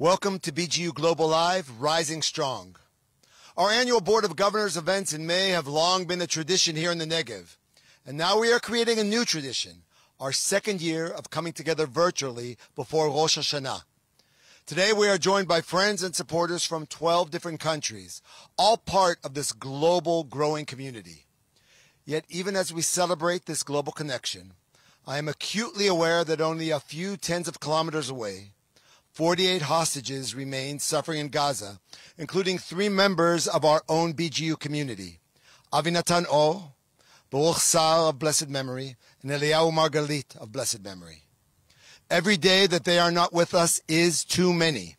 Welcome to Bgu Global Live, Rising Strong. Our annual Board of Governors events in May have long been a tradition here in the Negev. And now we are creating a new tradition, our second year of coming together virtually before Rosh Hashanah. Today we are joined by friends and supporters from 12 different countries, all part of this global growing community. Yet even as we celebrate this global connection, I am acutely aware that only a few tens of kilometers away, 48 hostages remain suffering in Gaza, including 3 members of our own BGU community, Avinatan O, Baruch Sar of blessed memory, and Eliyahu Margalit of blessed memory. Every day that they are not with us is too many.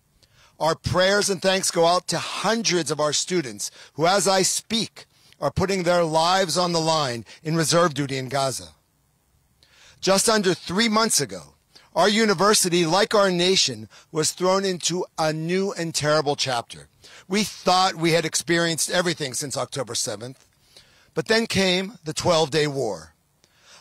Our prayers and thanks go out to hundreds of our students who, as I speak, are putting their lives on the line in reserve duty in Gaza. Just under 3 months ago, our university, like our nation, was thrown into a new and terrible chapter. We thought we had experienced everything since October 7th, but then came the 12-day war.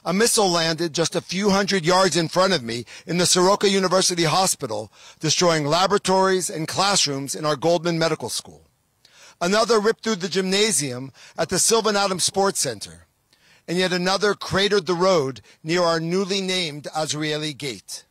A missile landed just a few hundred yards in front of me in the Soroka University Hospital, destroying laboratories and classrooms in our Goldman Medical School. Another ripped through the gymnasium at the Sylvan Adams Sports Center. And yet another cratered the road near our newly named Azrieli Gate.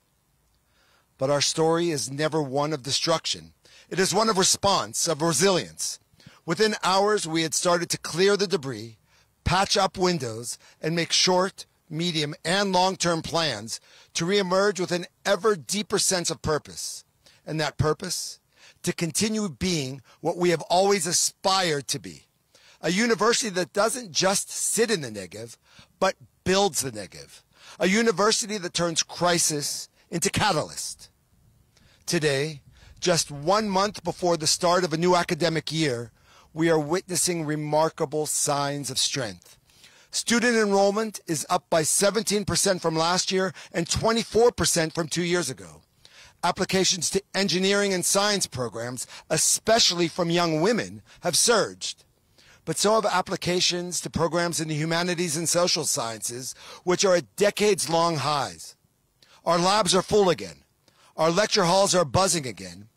But our story is never one of destruction. It is one of response, of resilience. Within hours, we had started to clear the debris, patch up windows, and make short, medium, and long-term plans to reemerge with an ever deeper sense of purpose. And that purpose? To continue being what we have always aspired to be. A university that doesn't just sit in the Negev, but builds the Negev. A university that turns crisis into catalyst. Today, just 1 month before the start of a new academic year, we are witnessing remarkable signs of strength. Student enrollment is up by 17% from last year and 24% from 2 years ago. Applications to engineering and science programs, especially from young women, have surged. But so have applications to programs in the humanities and social sciences, which are at decades-long highs. Our labs are full again. Our lecture halls are buzzing again.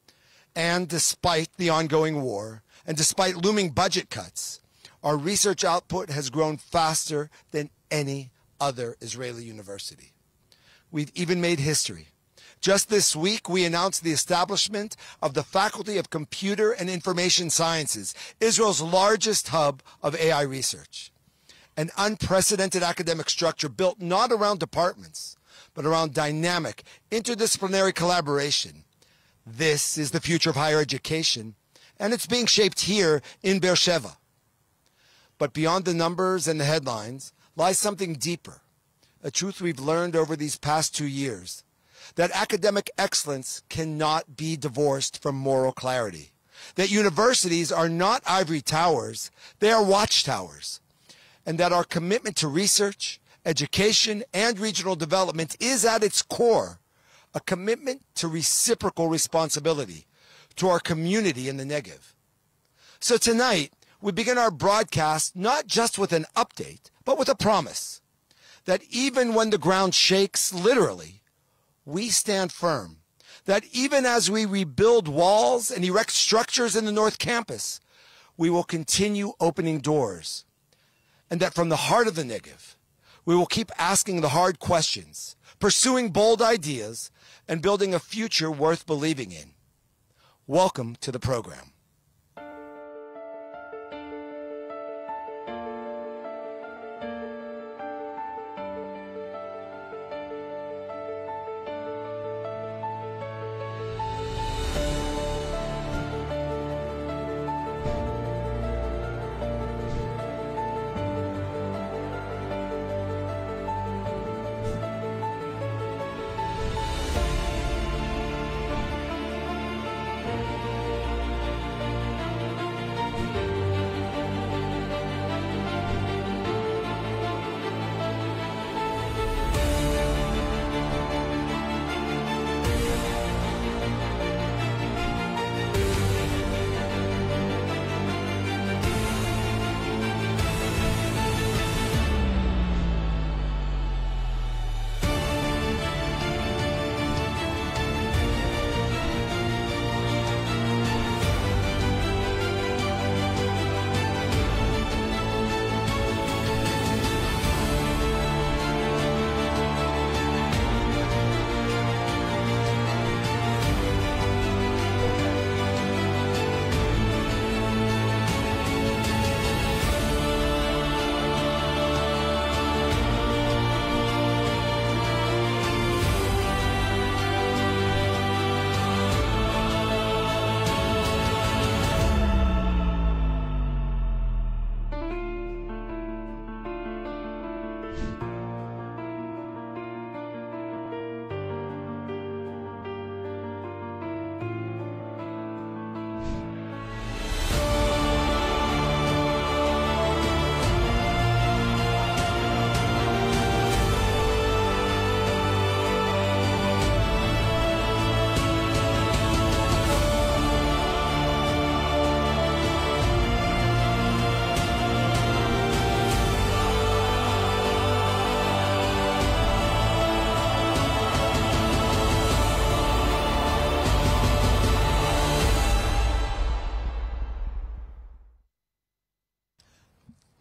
And despite the ongoing war, and despite looming budget cuts, our research output has grown faster than any other Israeli university. We've even made history. Just this week, we announced the establishment of the Faculty of Computer and Information Sciences, Israel's largest hub of AI research. An unprecedented academic structure built not around departments, but around dynamic, interdisciplinary collaboration. This is the future of higher education, and it's being shaped here in Beersheba. But beyond the numbers and the headlines lies something deeper, a truth we've learned over these past 2 years. That academic excellence cannot be divorced from moral clarity. That universities are not ivory towers, they are watchtowers. And that our commitment to research, education, and regional development is at its core a commitment to reciprocal responsibility to our community in the Negev. So tonight, we begin our broadcast not just with an update, but with a promise that even when the ground shakes, literally, we stand firm, that even as we rebuild walls and erect structures in the North Campus, we will continue opening doors. And that from the heart of the Negev, we will keep asking the hard questions, pursuing bold ideas, and building a future worth believing in. Welcome to the program.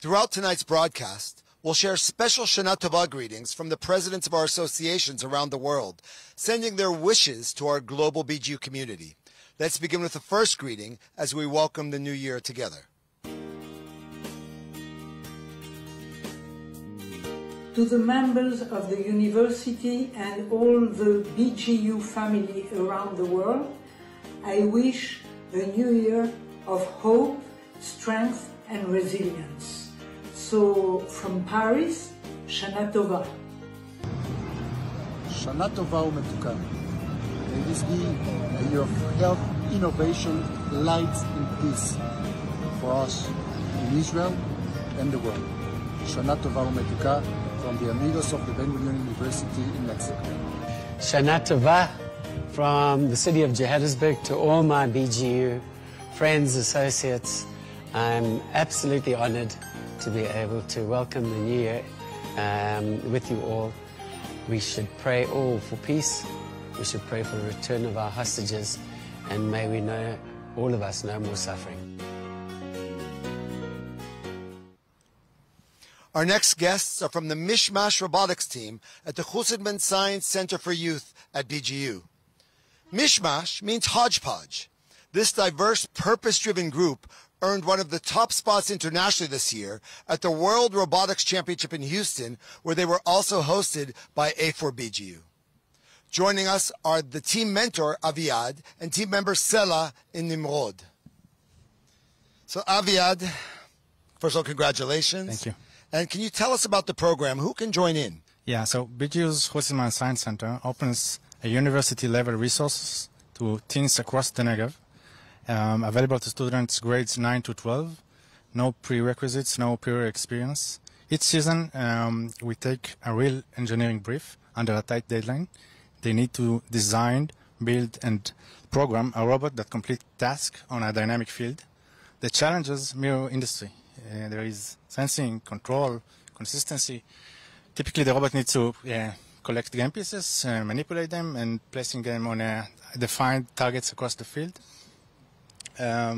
Throughout tonight's broadcast, we'll share special Shana Tova greetings from the presidents of our associations around the world, sending their wishes to our global BGU community. Let's begin with the first greeting as we welcome the new year together. To the members of the university and all the BGU family around the world, I wish a new year of hope, strength, and resilience. So, from Paris, Shana Tova. Shana Tova ומתוקה. May this be a year of health, innovation, light, and peace for us in Israel and the world. Shana Tova ומתוקה from the amigos of the Ben-Gurion University in Mexico. Shana Tova from the city of Johannesburg to all my BGU friends, associates. I'm absolutely honored to be able to welcome the new year with you all. We should pray all for peace. We should pray for the return of our hostages, and may we know, all of us, no more suffering. Our next guests are from the Mishmash Robotics team at the Chussedman Science Center for Youth at BGU. Mishmash means hodgepodge. This diverse, purpose-driven group earned one of the top spots internationally this year at the World Robotics Championship in Houston, where they were also hosted by A4BGU. Joining us are the team mentor, Aviad, and team member, Sela in Nimrod. So, Aviad, first of all, congratulations. Thank you. And can you tell us about the program? Who can join in? Yeah, so BGU's Chussedman Science Center opens a university-level resources to teens across the Negev, available to students grades 9 to 12, no prerequisites, no prior experience. Each season, we take a real engineering brief under a tight deadline. They need to design, build, and program a robot that completes tasks on a dynamic field. The challenges mirror industry. There is sensing, control, consistency. Typically, the robot needs to collect game pieces, manipulate them, and placing them on defined targets across the field. But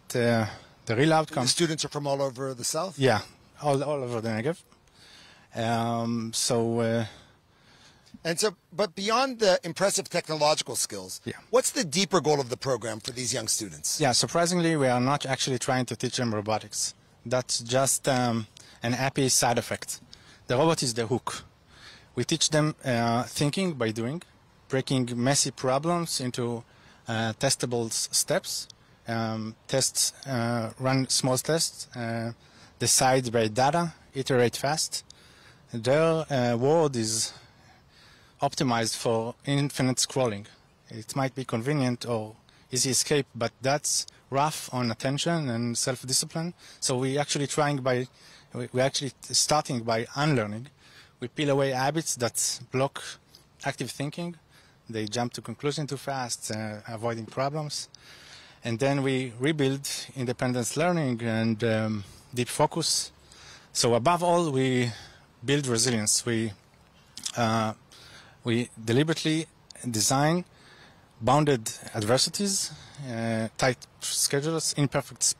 the real outcome... The students are from all over the South? Yeah, all over the Negev. But beyond the impressive technological skills, what's the deeper goal of the program for these young students? Yeah, surprisingly, we are not actually trying to teach them robotics. That's just an happy side effect. The robot is the hook. We teach them thinking by doing, breaking messy problems into testable steps, run small tests, decide by data, iterate fast. Their world is optimized for infinite scrolling. It might be convenient or easy escape, but that's rough on attention and self-discipline. So we're actually starting by unlearning. We peel away habits that block active thinking. They jump to conclusion too fast, avoiding problems. And then we rebuild independence learning and deep focus. So above all, we build resilience. We deliberately design bounded adversities, tight schedules, imperfect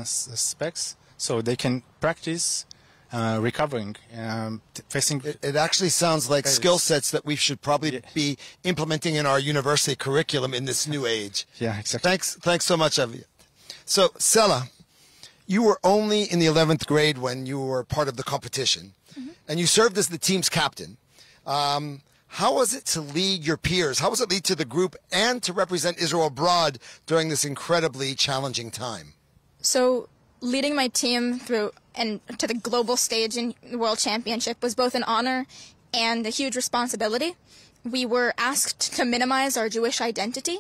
specs, so they can practice recovering, facing... It actually sounds like skill sets that we should probably be implementing in our university curriculum in this new age. Yeah, exactly. Thanks so much, Avi. So, Sela, you were only in the 11th grade when you were part of the competition, and you served as the team's captain. How was it to lead your peers? How was it to lead to the group and to represent Israel abroad during this incredibly challenging time? So, leading my team through and to the global stage in the World Championship was both an honor and a huge responsibility. We were asked to minimize our Jewish identity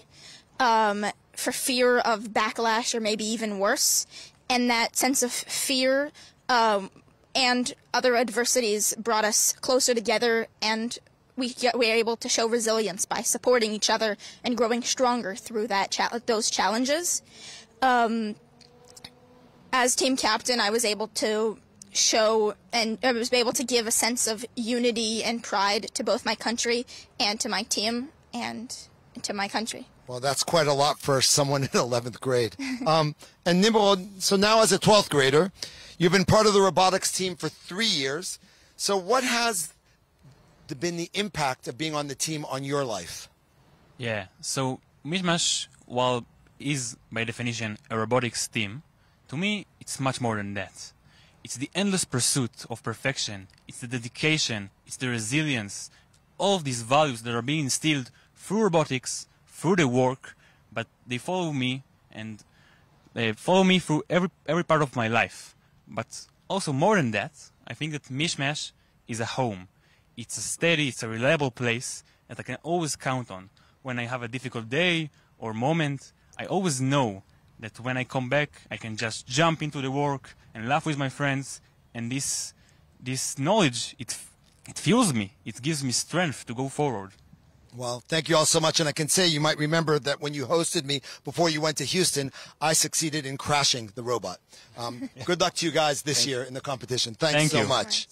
for fear of backlash or maybe even worse, and that sense of fear and other adversities brought us closer together, and we were able to show resilience by supporting each other and growing stronger through those challenges. As team captain, I was able to show and I was able to give a sense of unity and pride to both my country and to my team, and to my country. Well, that's quite a lot for someone in 11th grade. And Nimrod, so now as a 12th grader, you've been part of the robotics team for 3 years. So what has been the impact of being on the team on your life? Yeah, so Mishmash, while is by definition a robotics team, to me it's much more than that. It's the endless pursuit of perfection, it's the dedication, it's the resilience, all of these values that are being instilled through robotics, through the work, but they follow me and they follow me through every part of my life. But also more than that, I think that Mishmash is a home. It's a steady, it's a reliable place that I can always count on. When I have a difficult day or moment, I always know that when I come back, I can just jump into the work and laugh with my friends. And this knowledge, it fuels me. It gives me strength to go forward. Well, thank you all so much. And I can say you might remember that when you hosted me before you went to Houston, I succeeded in crashing the robot. Good luck to you guys this year in the competition. Thanks so much.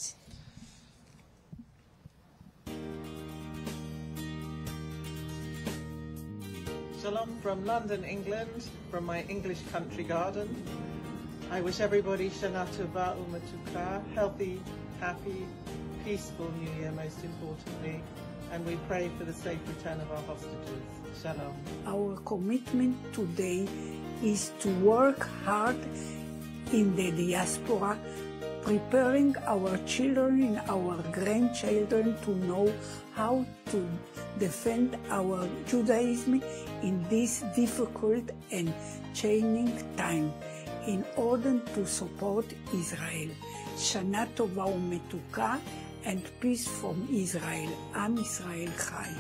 Shalom from London, England, from my English country garden. I wish everybody Shana Tova U'Metuka, healthy, happy, peaceful New Year, most importantly. And we pray for the safe return of our hostages. Shalom. Our commitment today is to work hard in the diaspora, preparing our children and our grandchildren to know how to defend our Judaism in this difficult and changing time in order to support Israel. Shana Tova U'Metuka and peace from Israel. Am Israel Chai.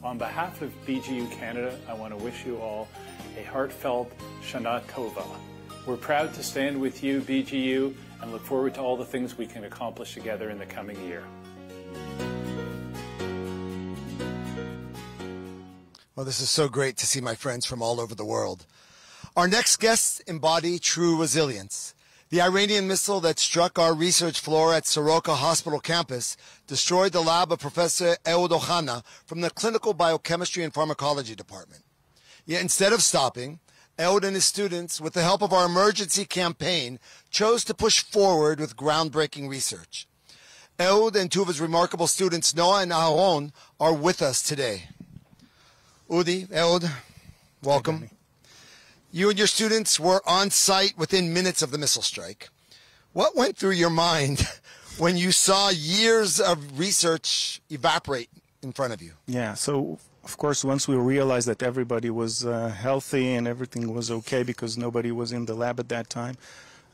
On behalf of BGU Canada, I want to wish you all a heartfelt Shana Tova. We're proud to stand with you, BGU, and look forward to all the things we can accomplish together in the coming year. Well, this is so great to see my friends from all over the world. Our next guests embody true resilience. The Iranian missile that struck our research floor at Soroka Hospital campus destroyed the lab of Professor Ehud Ohana from the Clinical Biochemistry and Pharmacology Department. Yet instead of stopping, Ehud and his students, with the help of our emergency campaign, chose to push forward with groundbreaking research. Ehud and two of his remarkable students, Noah and Aharon, are with us today. Udi, Ehud, welcome. You and your students were on site within minutes of the missile strike. What went through your mind when you saw years of research evaporate in front of you? Yeah, so of course once we realized that everybody was healthy and everything was okay because nobody was in the lab at that time,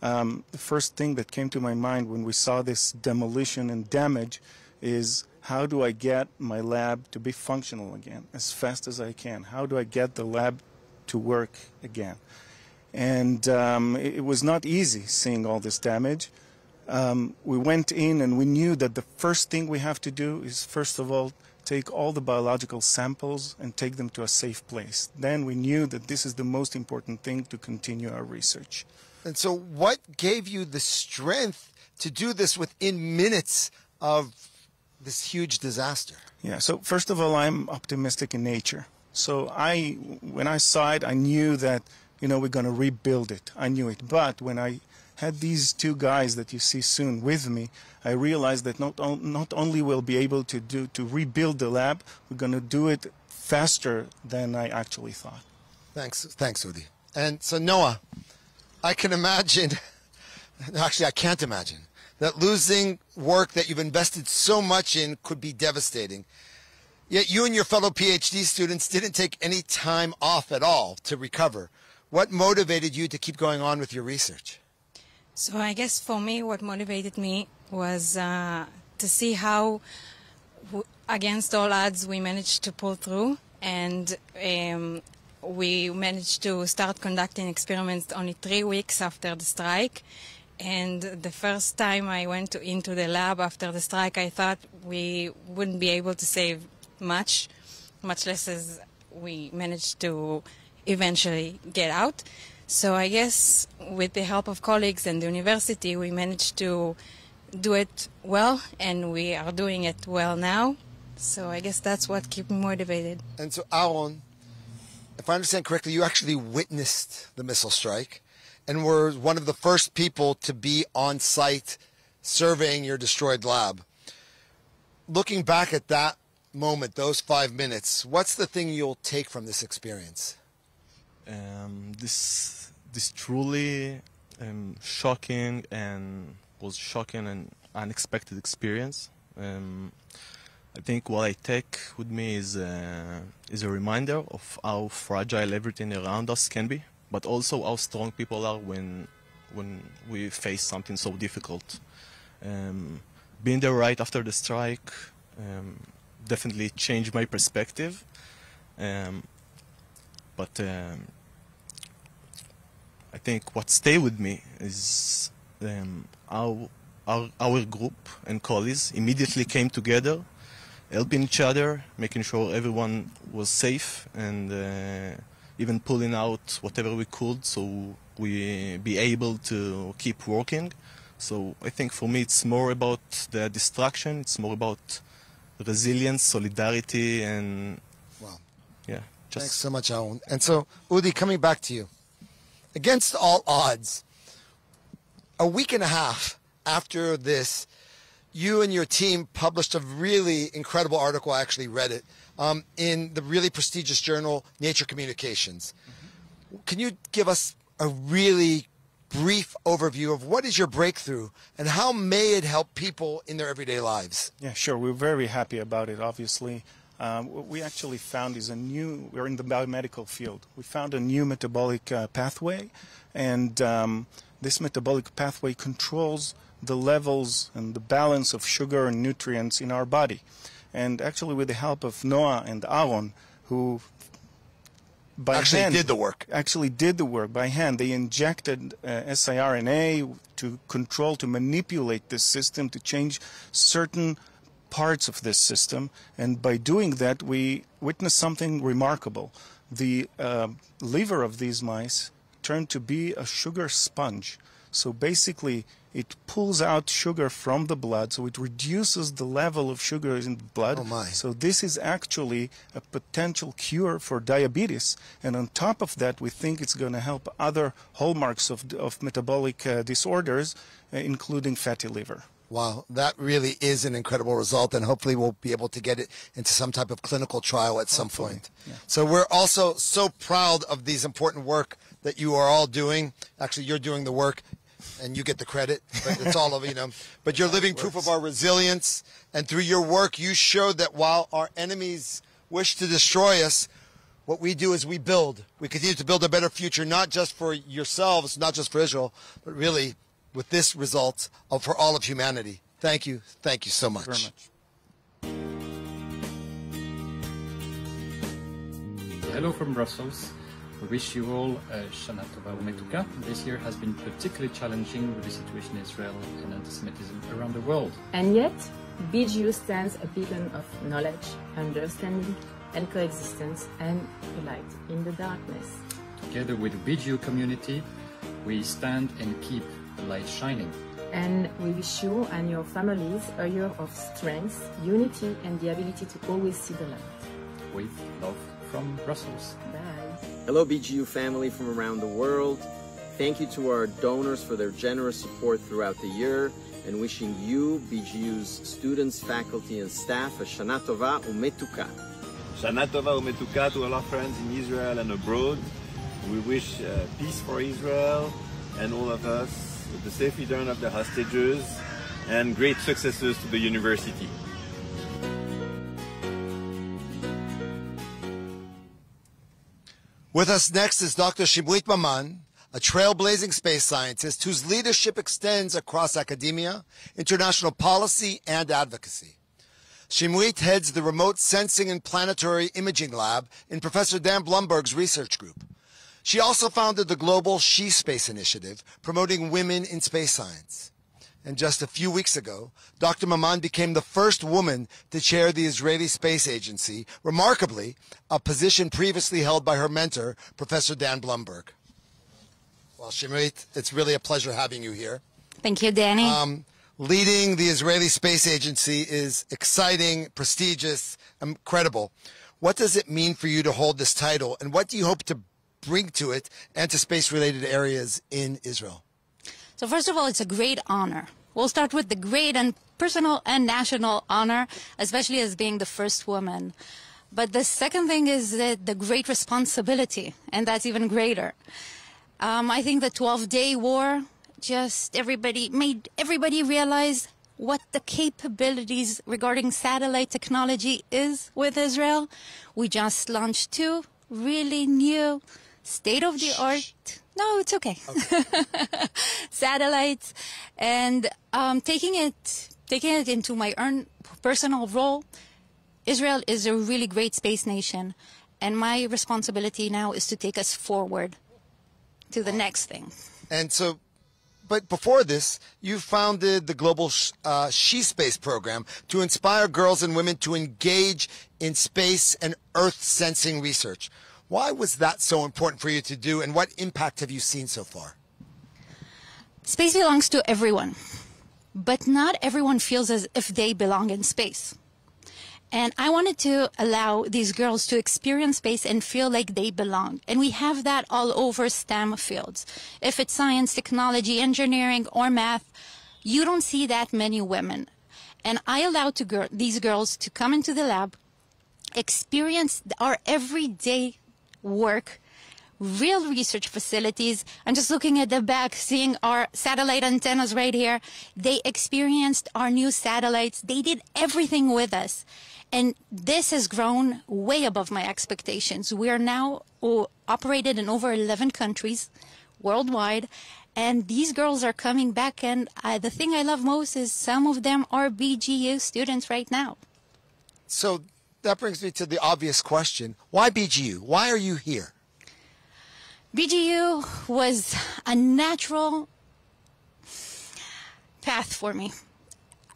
the first thing that came to my mind when we saw this demolition and damage is, how do I get my lab to be functional again as fast as I can? How do I get the lab to work again? And it was not easy seeing all this damage. We went in and we knew that the first thing we have to do is, first of all, take all the biological samples and take them to a safe place. Then we knew that this is the most important thing to continue our research. And so what gave you the strength to do this within minutes of this huge disaster? Yeah, so first of all, I'm optimistic in nature. So when I saw it, I knew that, we're going to rebuild it. I knew it. But when I had these two guys that you see soon with me, I realized that not only we'll be able to rebuild the lab, we're going to do it faster than I actually thought. Thanks, Udi. And so Noah, I can imagine, actually I can't imagine, that losing work that you've invested so much in could be devastating. Yet you and your fellow PhD students didn't take any time off at all to recover. What motivated you to keep going on with your research? So I guess for me, what motivated me was to see how, against all odds, we managed to pull through, and we managed to start conducting experiments only 3 weeks after the strike. And the first time I went into the lab after the strike, I thought we wouldn't be able to save much less as we managed to eventually get out. So I guess with the help of colleagues and the university, we managed to do it well, and we are doing it well now. So I guess that's what kept me motivated. And so, Aaron, if I understand correctly, you actually witnessed the missile strike and were one of the first people to be on site surveying your destroyed lab. Looking back at that moment, those 5 minutes, what's the thing you'll take from this experience? This truly shocking and unexpected experience. I think what I take with me is a reminder of how fragile everything around us can be, but also how strong people are when we face something so difficult. Being there right after the strike definitely changed my perspective, but I think what stayed with me is how our group and colleagues immediately came together, helping each other, making sure everyone was safe, and even pulling out whatever we could so we be able to keep working. So I think for me it's more about the distraction, it's more about resilience, solidarity, and yeah. Thanks so much, Aaron. And so, Udi, coming back to you. Against all odds, a week and a half after this, you and your team published a really incredible article. I actually read it in the really prestigious journal Nature Communications. Can you give us a really brief overview of what is your breakthrough and how may it help people in their everyday lives? Yeah, sure. We're very happy about it, obviously. What we actually found is we're in the biomedical field. We found a new metabolic pathway, and this metabolic pathway controls the levels and the balance of sugar and nutrients in our body. And actually with the help of Noah and Aaron, who actually did the work by hand. They injected siRNA to manipulate this system, to change certain parts of this system, and by doing that we witnessed something remarkable. The liver of these mice turned to be a sugar sponge. So basically it pulls out sugar from the blood, so it reduces the level of sugar in the blood. Oh my. So this is actually a potential cure for diabetes, and on top of that we think it's going to help other hallmarks of metabolic disorders, including fatty liver. Wow, that really is an incredible result, and hopefully we'll be able to get it into some type of clinical trial at some point. Yeah. So we're also so proud of these important work that you are all doing. Actually, you're doing the work, and you get the credit, but it's all of, but you're living proof of our resilience, and through your work, you showed that while our enemies wish to destroy us, what we do is we build. We continue to build a better future, not just for yourselves, not just for Israel, but really with this result for all of humanity. Thank you so much. Very much. Hello from Brussels. We wish you all Shana Tova Umetuka. This year has been particularly challenging with the situation in Israel and anti-Semitism around the world. And yet, BGU stands a beacon of knowledge, understanding, and coexistence, and a light in the darkness. Together with the BGU community, we stand and keep the light shining. And we wish you and your families a year of strength, unity, and the ability to always see the light. With love from Brussels. Bye. Hello BGU family from around the world. Thank you to our donors for their generous support throughout the year, and wishing you, BGU's students, faculty, and staff, a Shana Tova Umetuka. Shana Tova Umetuka to all our friends in Israel and abroad. We wish peace for Israel and all of us, the safe return of the hostages, and great successes to the university. With us next is Dr. Shimrit Maman, a trailblazing space scientist whose leadership extends across academia, international policy, and advocacy. Shimrit heads the Remote Sensing and Planetary Imaging Lab in Professor Dan Blumberg's research group. She also founded the global She Space Initiative, promoting women in space science. And just a few weeks ago, Dr. Maman became the first woman to chair the Israeli Space Agency, remarkably, a position previously held by her mentor, Professor Dan Blumberg. Well, Shimrit, it's really a pleasure having you here. Thank you, Danny. Leading the Israeli Space Agency is exciting, prestigious, and credible. What does it mean for you to hold this title, and what do you hope to bring to it and to space-related areas in Israel? So first of all, it's a great honor. We'll start with the great and personal and national honor, especially as being the first woman. But the second thing is that the great responsibility, and that's even greater. I think the 12-day war just made everybody realize what the capabilities regarding satellite technology is with Israel. We just launched 2 really new state-of-the-art, no, it's okay, satellites, and taking it into my own personal role. Israel is a really great space nation, and my responsibility now is to take us forward to the next thing. And so, but before this, you founded the Global She Space program to inspire girls and women to engage in space and Earth sensing research. Why was that so important for you to do, and what impact have you seen so far? Space belongs to everyone, but not everyone feels as if they belong in space. And I wanted to allow these girls to experience space and feel like they belong. And we have that all over STEM fields. If it's science, technology, engineering, or math, you don't see that many women. And I allowed these girls to come into the lab, experience our everyday work, real research facilities. I'm just looking at the back, seeing our satellite antennas right here. They experienced our new satellites. They did everything with us. And this has grown way above my expectations. We are now operated in over 11 countries worldwide. And these girls are coming back. And the thing I love most is some of them are BGU students right now. So that brings me to the obvious question. Why BGU? Why are you here? BGU was a natural path for me.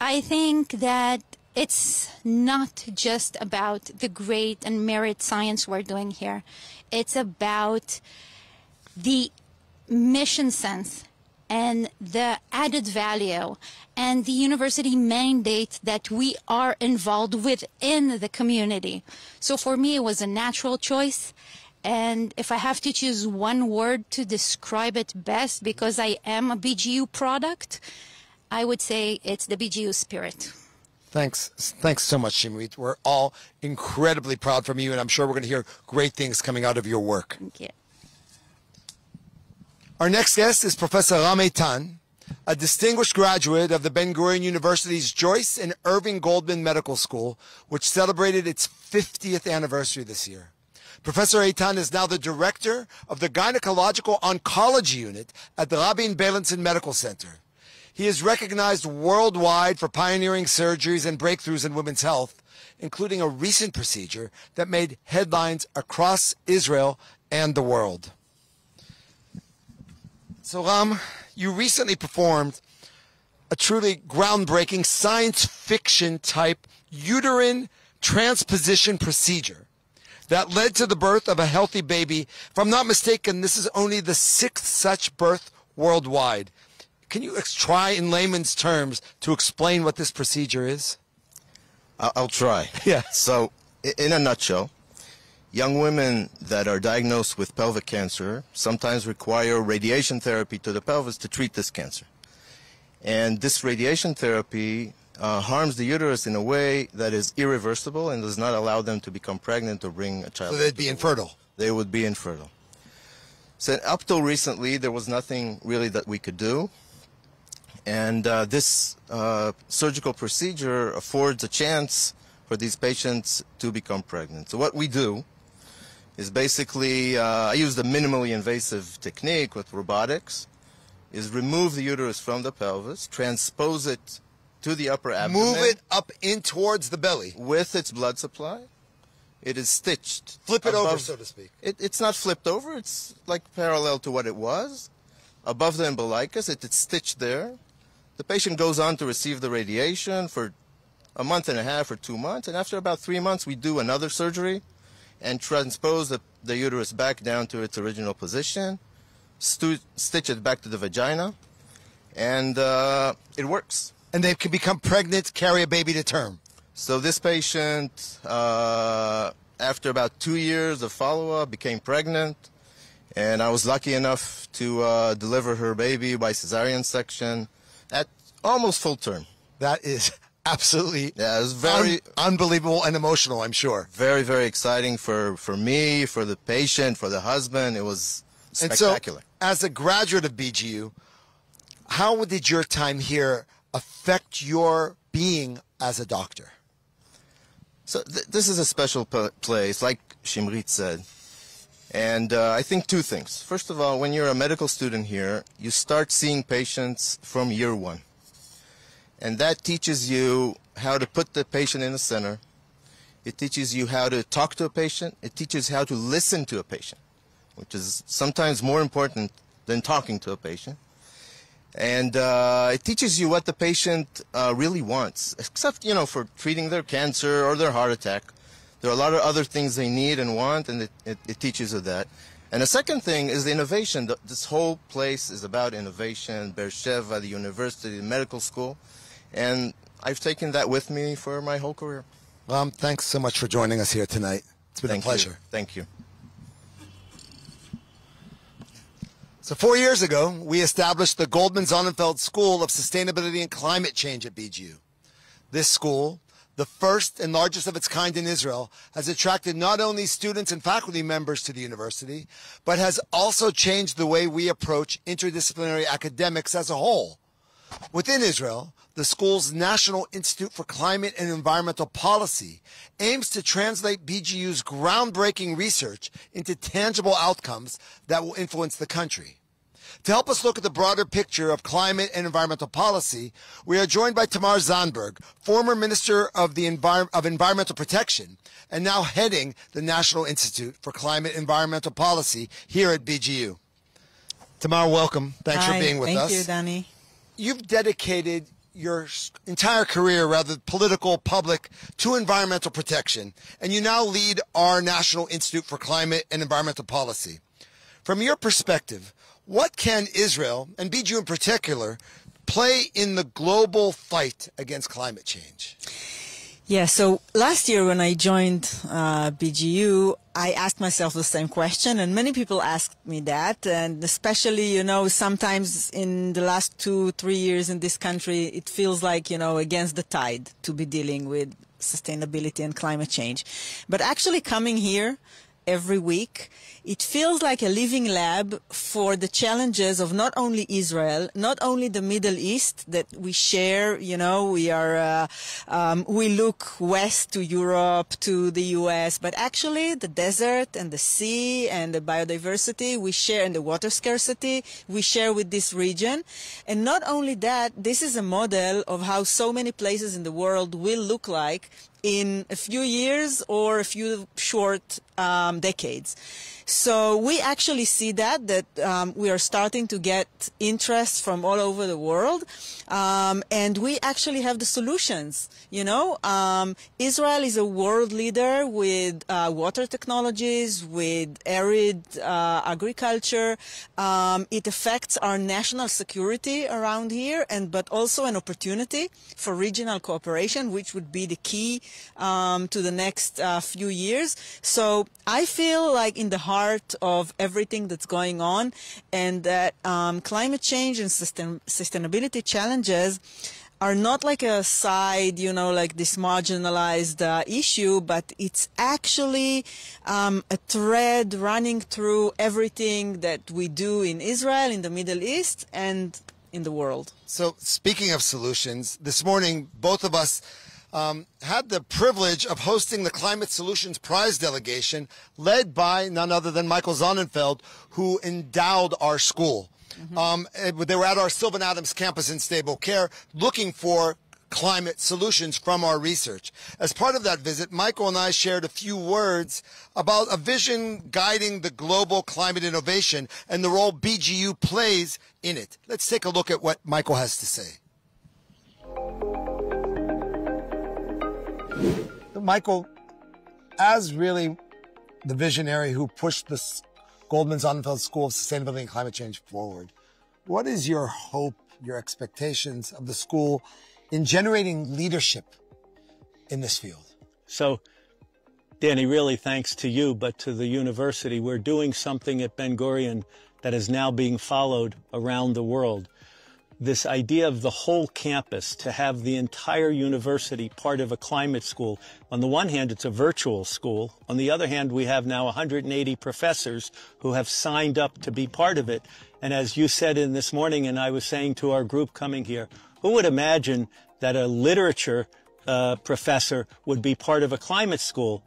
I think that it's not just about the great and merit science we're doing here. It's about the mission sense and the added value and the university mandate that we are involved within the community. So for me, it was a natural choice. And if I have to choose one word to describe it best, because I am a BGU product, I would say it's the BGU spirit. Thanks so much, Shimrit. We're all incredibly proud from you, and I'm sure we're going to hear great things coming out of your work. Thank you. Our next guest is Professor Ram Eitan, a distinguished graduate of the Ben-Gurion University's Joyce and Irving Goldman Medical School, which celebrated its 50th anniversary this year. Professor Eitan is now the director of the Gynecological Oncology Unit at the Rabin Beilinson Medical Center. He is recognized worldwide for pioneering surgeries and breakthroughs in women's health, including a recent procedure that made headlines across Israel and the world. So, Ram, you recently performed a truly groundbreaking science fiction type uterine transposition procedure that led to the birth of a healthy baby. If I'm not mistaken, this is only the 6th such birth worldwide. Can you try in layman's terms to explain what this procedure is? I'll try. Yeah. So, in a nutshell, young women that are diagnosed with pelvic cancer sometimes require radiation therapy to the pelvis to treat this cancer. And this radiation therapy harms the uterus in a way that is irreversible and does not allow them to become pregnant or bring a child. So they'd be infertile. They would be infertile. So up till recently, there was nothing really that we could do. And this surgical procedure affords a chance for these patients to become pregnant. So what we do is basically, I use the minimally invasive technique with robotics, is remove the uterus from the pelvis, transpose it to the upper abdomen. Move it up in towards the belly. With its blood supply. It is stitched. Flip it above, over, so to speak. It's not flipped over. It's like parallel to what it was. Above the umbilicus, it's stitched there. The patient goes on to receive the radiation for a month and a half or 2 months. And after about 3 months, we do another surgery and transpose the uterus back down to its original position, stitch it back to the vagina, and it works. and they can become pregnant, carry a baby to term. So this patient, after about 2 years of follow-up, became pregnant, and I was lucky enough to deliver her baby by cesarean section at almost full term. That is absolutely it was very unbelievable and emotional, I'm sure. Very, very exciting for me, for the patient, for the husband. It was spectacular. And so, as a graduate of BGU, how did your time here affect your being as a doctor? So this is a special place, like Shimrit said. And I think two things. First of all, when you're a medical student here, you start seeing patients from year one. And that teaches you how to put the patient in the center. It teaches you how to talk to a patient. It teaches how to listen to a patient, which is sometimes more important than talking to a patient. And it teaches you what the patient really wants, except, you know, for treating their cancer or their heart attack. There are a lot of other things they need and want, and it teaches you that. And the second thing is the innovation. This whole place is about innovation, Beersheva, the university, the medical school. And I've taken that with me for my whole career. Thanks so much for joining us here tonight. It's been a pleasure. Thank you. So 4 years ago, we established the Goldman Sonnenfeld School of Sustainability and Climate Change at BGU. This school, the first and largest of its kind in Israel, has attracted not only students and faculty members to the university, but has also changed the way we approach interdisciplinary academics as a whole. Within Israel, the school's National Institute for Climate and Environmental Policy aims to translate BGU's groundbreaking research into tangible outcomes that will influence the country. To help us look at the broader picture of climate and environmental policy, we are joined by Tamar Zandberg, former Minister of Environmental Protection and now heading the National Institute for Climate and Environmental Policy here at BGU. Tamar, welcome. Thanks for being with us. Thank you, Danny. You've dedicated your entire career, rather political, public, to environmental protection, and you now lead our National Institute for Climate and Environmental Policy. From your perspective, what can Israel, and BGU in particular, play in the global fight against climate change? Yeah, so last year when I joined BGU, I asked myself the same question, and many people asked me that, and especially, you know, sometimes in the last 2-3 years in this country, it feels like, you know, against the tide to be dealing with sustainability and climate change. But actually coming here every week, it feels like a living lab for the challenges of not only Israel, not only the Middle East that we share, you know, we look west to Europe, to the US, but actually the desert and the sea and the biodiversity we share and the water scarcity we share with this region. And not only that, this is a model of how so many places in the world will look like in a few years or a few short decades. So we actually see that we are starting to get interest from all over the world, and we actually have the solutions. You know, Israel is a world leader with water technologies, with arid agriculture. It affects our national security around here, but also an opportunity for regional cooperation, which would be the key to the next few years. So I feel like in the heart of everything that's going on, and that climate change and sustainability challenges are not like a side, you know, like this marginalized issue, but it's actually a thread running through everything that we do in Israel, in the Middle East, and in the world. So speaking of solutions, this morning, both of us had the privilege of hosting the Climate Solutions Prize delegation led by none other than Michael Sonnenfeld, who endowed our school. They were at our Sylvan Adams campus in Stable Care looking for climate solutions from our research. As part of that visit, Michael and I shared a few words about a vision guiding the global climate innovation and the role BGU plays in it. Let's take a look at what Michael has to say. Michael, as really the visionary who pushed this Goldman Sonnenfeld School of Sustainability and Climate Change forward, what is your hope, your expectations of the school in generating leadership in this field? So, Danny, really thanks to you, but to the university. We're doing something at Ben-Gurion that is now being followed around the world. This idea of the whole campus, to have the entire university part of a climate school. On the one hand, it's a virtual school. On the other hand, we have now 180 professors who have signed up to be part of it. And as you said in this morning, and I was saying to our group coming here, who would imagine that a literature professor would be part of a climate school?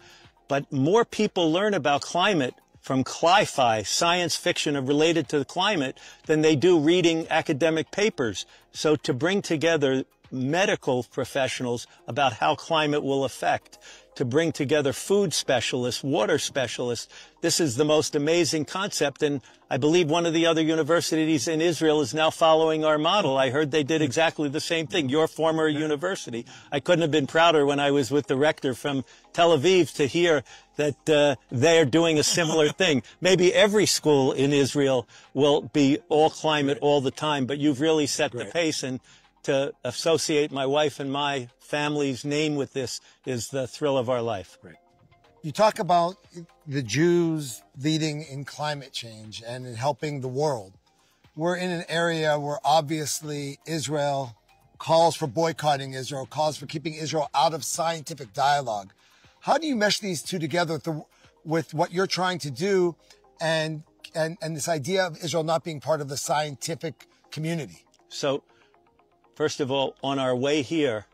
But more people learn about climate from sci-fi, science fiction related to the climate, than they do reading academic papers. So to bring together medical professionals about how climate will affect, to bring together food specialists, water specialists, this is the most amazing concept. And I believe one of the other universities in Israel is now following our model. I heard they did exactly the same thing, your former university. I couldn't have been prouder when I was with the rector from Tel Aviv to hear that they're doing a similar thing. Maybe every school in Israel will be all climate all the time, but you've really set the pace. And to associate my wife and my family's name with this is the thrill of our life. Right. You talk about the Jews leading in climate change and in helping the world. We're in an area where obviously Israel calls for boycotting Israel, calls for keeping Israel out of scientific dialogue. How do you mesh these two together with what you're trying to do and this idea of Israel not being part of the scientific community? So, first of all, on our way here,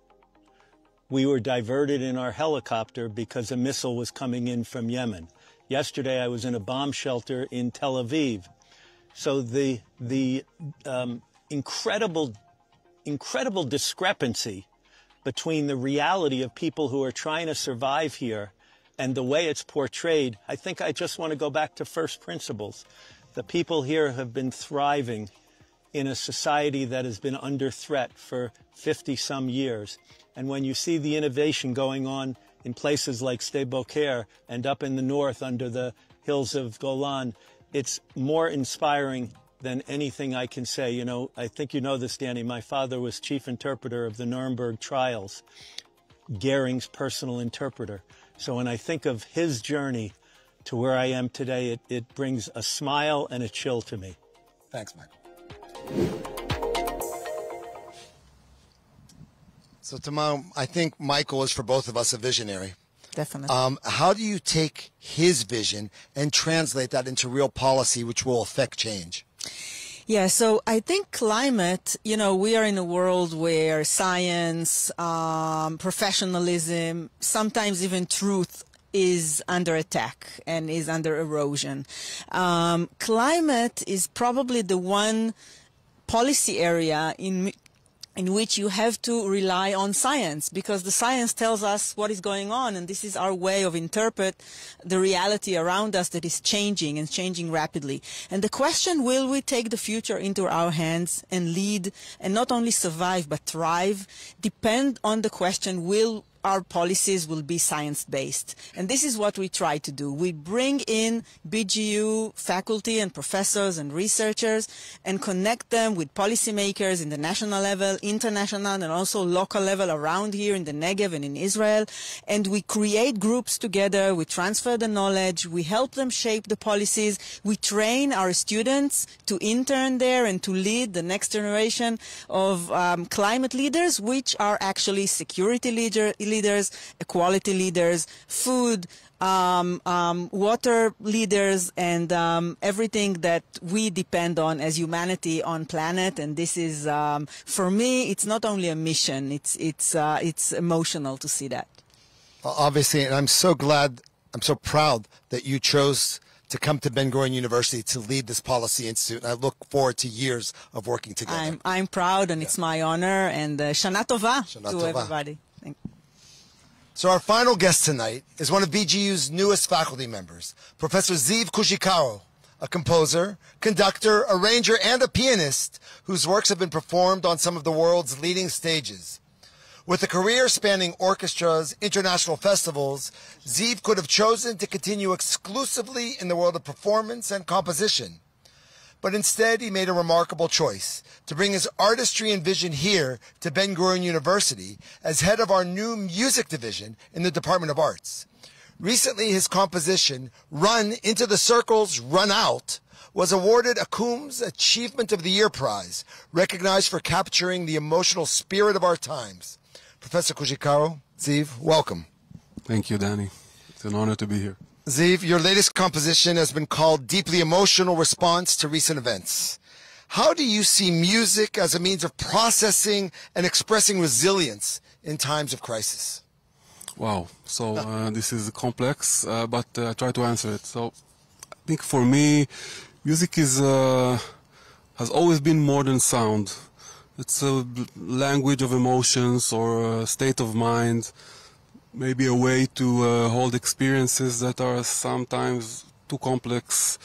we were diverted in our helicopter because a missile was coming in from Yemen. Yesterday, I was in a bomb shelter in Tel Aviv. So the incredible discrepancy between the reality of people who are trying to survive here and the way it's portrayed, I think I just want to go back to first principles. The people here have been thriving in a society that has been under threat for 50-some years. And when you see the innovation going on in places like Sde Boker and up in the north under the hills of Golan, it's more inspiring than anything I can say. You know, I think you know this, Danny. My father was chief interpreter of the Nuremberg trials, Goering's personal interpreter. So when I think of his journey to where I am today, it brings a smile and a chill to me. Thanks, Michael. So, Tamar, I think Michael is, for both of us, a visionary. Definitely. How do you take his vision and translate that into real policy which will affect change? Yeah, so I think climate, you know, we are in a world where science, professionalism, sometimes even truth is under attack and is under erosion. Climate is probably the one policy area in which you have to rely on science, because the science tells us what is going on, and this is our way of interpret the reality around us that is changing and changing rapidly. And the question, will we take the future into our hands and lead and not only survive but thrive, depend on the question, will our policies will be science-based. And this is what we try to do. We bring in BGU faculty and professors and researchers and connect them with policymakers in the national level, international, and also local level around here in the Negev and in Israel. And we create groups together. We transfer the knowledge. We help them shape the policies. We train our students to intern there and to lead the next generation of climate leaders, which are actually security leaders, equality leaders, food, water leaders, and everything that we depend on as humanity on planet. And this is, for me, it's not only a mission; it's emotional to see that. Obviously, and I'm so glad, I'm so proud that you chose to come to Ben-Gurion University to lead this policy institute. And I look forward to years of working together. I'm proud, and it's my honor. And Shana Tova to everybody. Thank you. So our final guest tonight is one of BGU's newest faculty members, Professor Ziv Kushikaro, a composer, conductor, arranger, and a pianist whose works have been performed on some of the world's leading stages. With a career spanning orchestras, international festivals, Ziv could have chosen to continue exclusively in the world of performance and composition. but instead he made a remarkable choice to bring his artistry and vision here to Ben-Gurion University as head of our new music division in the Department of Arts. Recently, his composition, Run Into the Circles, Run Out, was awarded a Coombs Achievement of the Year Prize, recognized for capturing the emotional spirit of our times. Professor Kujikaro, Ziv, welcome. Thank you, Danny. It's an honor to be here. Ziv, your latest composition has been called Deeply Emotional Response to Recent Events. How do you see music as a means of processing and expressing resilience in times of crisis? Wow. So this is complex, but I try to answer it. So I think for me, music is has always been more than sound. It's a language of emotions or a state of mind, maybe a way to hold experiences that are sometimes too complex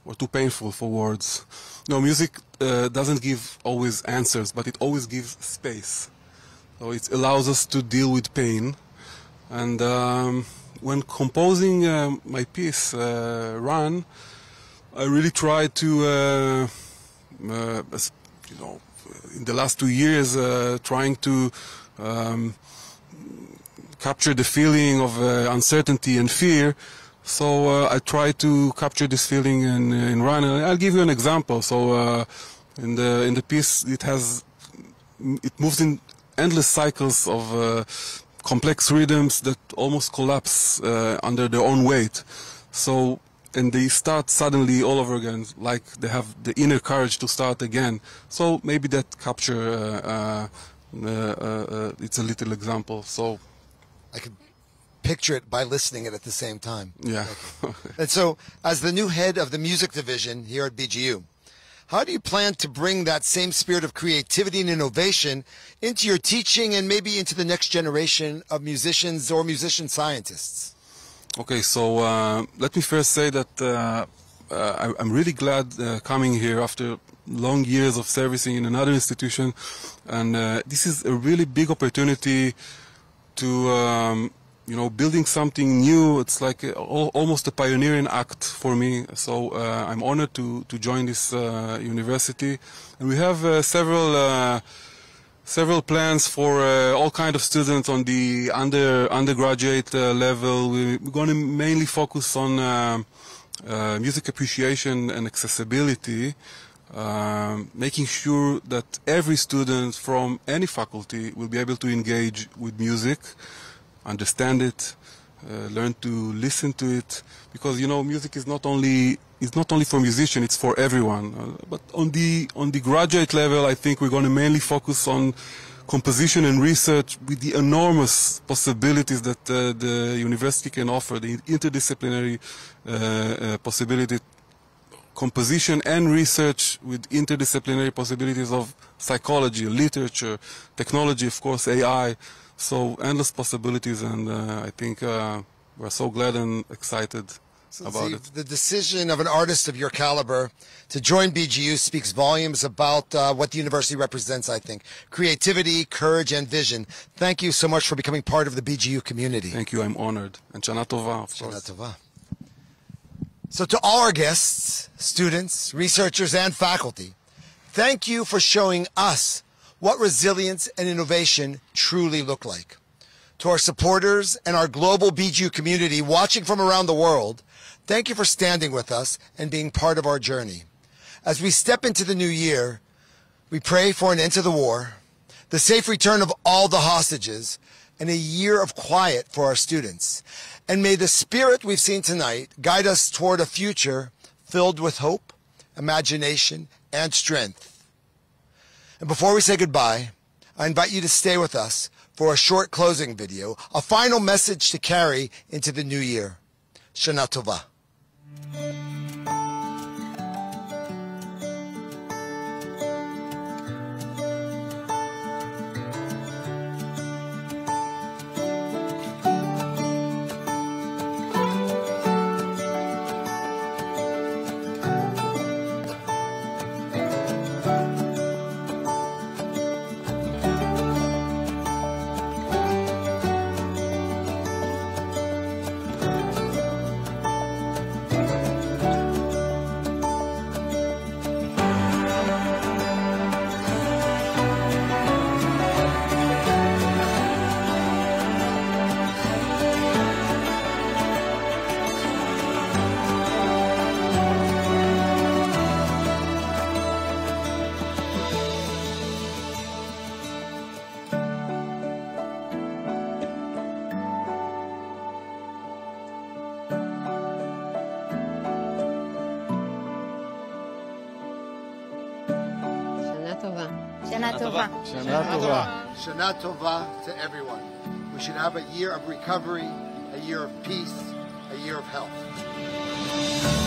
or too painful for words. No, music doesn't give always answers, but it always gives space. So it allows us to deal with pain. And when composing my piece, Run, I really tried to, in the last 2 years, trying to capture the feeling of uncertainty and fear. So I tried to capture this feeling in Run. And I'll give you an example. So in the piece, it moves in endless cycles of complex rhythms that almost collapse under their own weight. So, and they start suddenly all over again, like they have the inner courage to start again. So maybe that capture, it's a little example. So I could picture it by listening it at the same time. Yeah. And so, as the new head of the music division here at BGU, how do you plan to bring that same spirit of creativity and innovation into your teaching and maybe into the next generation of musicians or musician scientists? Okay, so let me first say that I'm really glad coming here after long years of servicing in another institution, and this is a really big opportunity to building something new. It's like almost a pioneering act for me. So I'm honored to join this university, and we have several plans for all kind of students on the undergraduate level. We're going to mainly focus on music appreciation and accessibility, making sure that every student from any faculty will be able to engage with music, understand it, learn to listen to it, because music is not only for musicians, it's for everyone. But on the graduate level, I think we're going to mainly focus on composition and research with the enormous possibilities that the university can offer, the interdisciplinary possibility, composition and research with interdisciplinary possibilities of psychology, literature, technology, of course, AI. So endless possibilities, and I think we're so glad and excited about it. The decision of an artist of your caliber to join BGU speaks volumes about what the university represents, I think. Creativity, courage, and vision. Thank you so much for becoming part of the BGU community. Thank you, I'm honored. And Shana Tova, of course. Shana Tova. So to all our guests, students, researchers, and faculty, thank you for showing us what resilience and innovation truly look like. To our supporters and our global BGU community watching from around the world, thank you for standing with us and being part of our journey. As we step into the new year, we pray for an end to the war, the safe return of all the hostages, and a year of quiet for our students. And may the spirit we've seen tonight guide us toward a future filled with hope, imagination, and strength. And before we say goodbye, I invite you to stay with us for a short closing video, a final message to carry into the new year. Shana Tova. Shana Tova. Shana Tova. Shana Tova to everyone. We should have a year of recovery, a year of peace, a year of health.